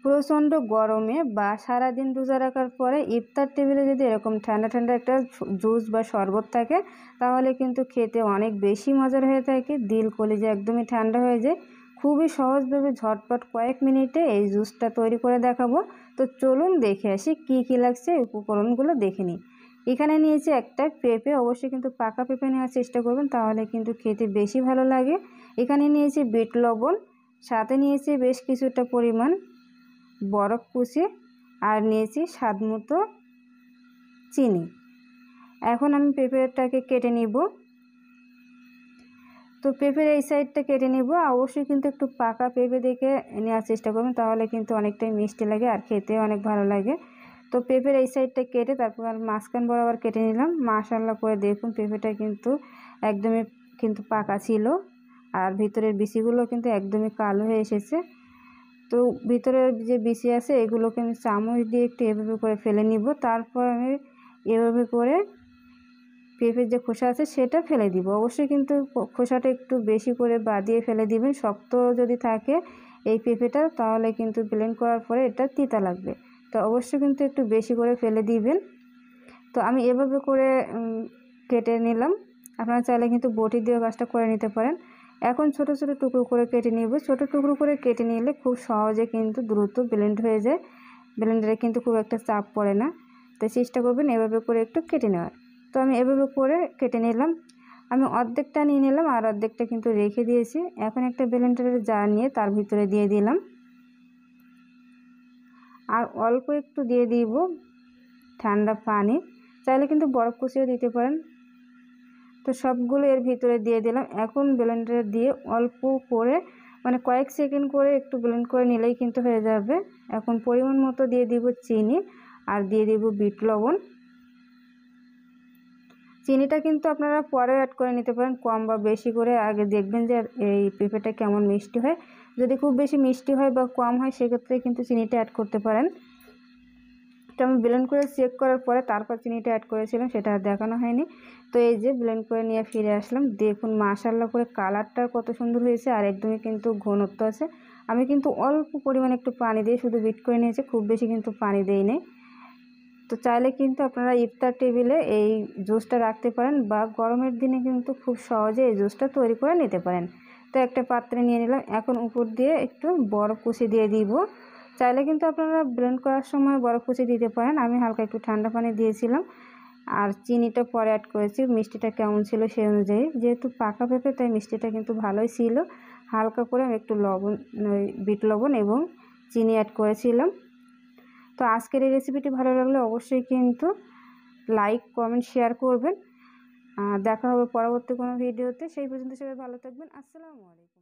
প্রচণ্ড গরমে বা সারাদিন রোজা রাখার পরে ইফতার টেবিলে যদি এরকম ঠান্ডা ঠান্ডা একটা জুস বা শরবত থাকে তাহলে কিন্তু খেতে অনেক বেশি মজার হয়ে থাকে। দিল কলিজা একদমই ঠান্ডা হয়ে যায়। খুবই সহজভাবে ঝটপট কয়েক মিনিটে এই জুসটা তৈরি করে দেখাবো। তো চলুন দেখে আসি কি কি লাগছে, উপকরণগুলো দেখে নিই। এখানে নিয়েছি একটা পেঁপে, অবশ্যই কিন্তু পাকা পেঁপে নেওয়ার চেষ্টা করবেন, তাহলে কিন্তু খেতে বেশি ভালো লাগে। এখানে নিয়েছি বিট লবণ, সাথে নিয়েছি বেশ কিছুটা পরিমাণ বরফ কুচি, আর নিয়েছি স্বাদ মতো চিনি। এখন আমি পেঁপেটাকে কেটে নিব। তো পেঁপের এই সাইডটা কেটে নিব। অবশ্যই কিন্তু একটু পাকা পেঁপে দেখে নেওয়ার চেষ্টা করবেন, তাহলে কিন্তু অনেকটাই মিষ্টি লাগে আর খেতে অনেক ভালো লাগে। তো পেঁপের এই সাইডটা কেটে তারপর মাঝখান বরাবর কেটে নিলাম। মাশাআল্লাহ করে দেখুন পেঁপেটা কিন্তু একদমই কিন্তু পাকা ছিল, আর ভিতরের বিচিগুলো কিন্তু একদমই কালো হয়ে এসেছে। তো ভিতরের যে বিচি আছে এগুলোকে আমি চামচ দিয়ে একটু এভাবে করে ফেলে নিব। তারপর আমি এভাবে করে পেঁপের যে খোসা আছে সেটা ফেলে দিব। অবশ্যই কিন্তু খোসাটা একটু বেশি করে বাদিয়ে ফেলে দিবেন। শক্ত যদি থাকে এই পেঁপেটা তাহলে কিন্তু ব্লেন্ড করার পরে এটা তিতা লাগবে। তো অবশ্যই কিন্তু একটু বেশি করে ফেলে দিবেন। তো আমি এভাবে করে কেটে নিলাম। আপনারা চাইলে কিন্তু বটি দিয়েও কাজটা করে নিতে পারেন। এখন ছোট ছোট টুকরো করে কেটে নিব। ছোট টুকরো করে কেটে নিলে খুব সহজে কিন্তু দ্রুত ব্লেন্ড হয়ে যায়। ব্লেন্ডারে কিন্তু খুব একটা চাপ পড়ে না। তাই চেষ্টা করবেন এভাবে করে একটু কেটে নেওয়ার। তো আমি এভাবে করে কেটে নিলাম। আমি অর্ধেকটা নিয়ে নিলাম আর অর্ধেকটা কিন্তু রেখে দিয়েছি। এখন একটা ব্লেন্ডারের জার নিয়ে তার ভিতরে দিয়ে দিলাম, আর অল্প একটু দিয়ে দিব ঠান্ডা পানি। চাইলে কিন্তু বরফ কুচিও দিতে পারেন। তো সবগুলো এর ভিতরে দিয়ে দিলাম। এখন ব্লেন্ডারে দিয়ে অল্প করে মানে কয়েক সেকেন্ড করে একটু ব্লেন্ড করে নিলেই কিন্তু হয়ে যাবে। এখন পরিমাণ মতো দিয়ে দিব চিনি, আর দিয়ে দিব বিট লবণ। চিনিটা কিন্তু আপনারা পরেও অ্যাড করে নিতে পারেন, কম বা বেশি করে। আগে দেখবেন যে এই পেঁপেটা কেমন মিষ্টি হয়। যদি খুব বেশি মিষ্টি হয় বা কম হয় সেক্ষেত্রে কিন্তু চিনিটা অ্যাড করতে পারেন। তো আমি ব্লেন্ড করে চেক করার পরে তারপর চিনিটা অ্যাড করেছিলাম, সেটা আর দেখানো হয়নি। তো এই যে ব্লেন্ড করে নিয়ে ফিরে আসলাম। দেখুন মাশাআল্লাহ করে কালারটা কত সুন্দর হয়েছে, আর একদমই কিন্তু ঘনত্ব আছে। আমি কিন্তু অল্প পরিমাণে একটু পানি দিয়ে শুধু বিট করে নিয়েছি, খুব বেশি কিন্তু পানি দেইনি। তো চাইলে কিন্তু আপনারা ইফতার টেবিলে এই জুসটা রাখতে পারেন, বা গরমের দিনে কিন্তু খুব সহজে এই জুসটা তৈরি করে নিতে পারেন। তো একটা পাত্রে নিয়ে নিলাম। এখন উপর দিয়ে একটু বরফ কুচি দিয়ে দিব। চাইলে কিন্তু আপনারা ব্লেন্ড করার সময় বরফ কুচি দিতে পারেন। আমি হালকা একটু ঠান্ডা পানি দিয়েছিলাম, আর চিনিটা পরে অ্যাড করেছি মিষ্টিটা কেমন ছিল সেই অনুযায়ী। যেহেতু পাকা পেঁপে তাই মিষ্টিটা কিন্তু ভালোই ছিল। হালকা করে আমি একটু লবণ, বিট লবণ এবং চিনি অ্যাড করেছিলাম। তো আজকের এই রেসিপিটি ভালো লাগলে অবশ্যই কিন্তু লাইক, কমেন্ট, শেয়ার করবেন। দেখা হবে পরবর্তী কোনো ভিডিওতে। সেই পর্যন্ত সবাই ভালো থাকবেন। আসসালামু আলাইকুম।